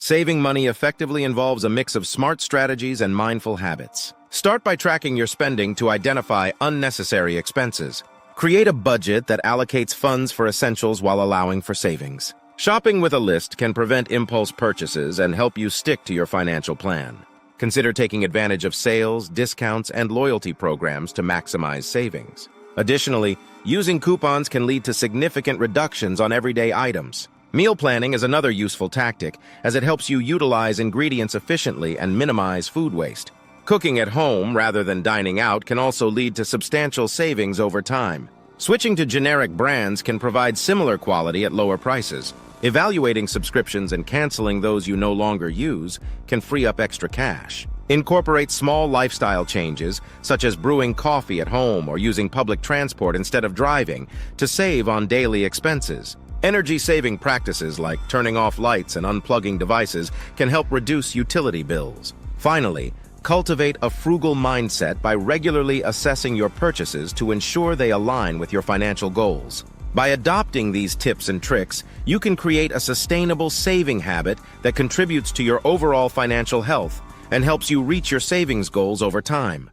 Saving money effectively involves a mix of smart strategies and mindful habits. Start by tracking your spending to identify unnecessary expenses. Create a budget that allocates funds for essentials while allowing for savings. Shopping with a list can prevent impulse purchases and help you stick to your financial plan. Consider taking advantage of sales, discounts, and loyalty programs to maximize savings. Additionally, using coupons can lead to significant reductions on everyday items. Meal planning is another useful tactic, as it helps you utilize ingredients efficiently and minimize food waste. Cooking at home rather than dining out can also lead to substantial savings over time. Switching to generic brands can provide similar quality at lower prices. Evaluating subscriptions and canceling those you no longer use can free up extra cash. Incorporate small lifestyle changes, such as brewing coffee at home or using public transport instead of driving, to save on daily expenses. Energy-saving practices like turning off lights and unplugging devices can help reduce utility bills. Finally, cultivate a frugal mindset by regularly assessing your purchases to ensure they align with your financial goals. By adopting these tips and tricks, you can create a sustainable saving habit that contributes to your overall financial health and helps you reach your savings goals over time.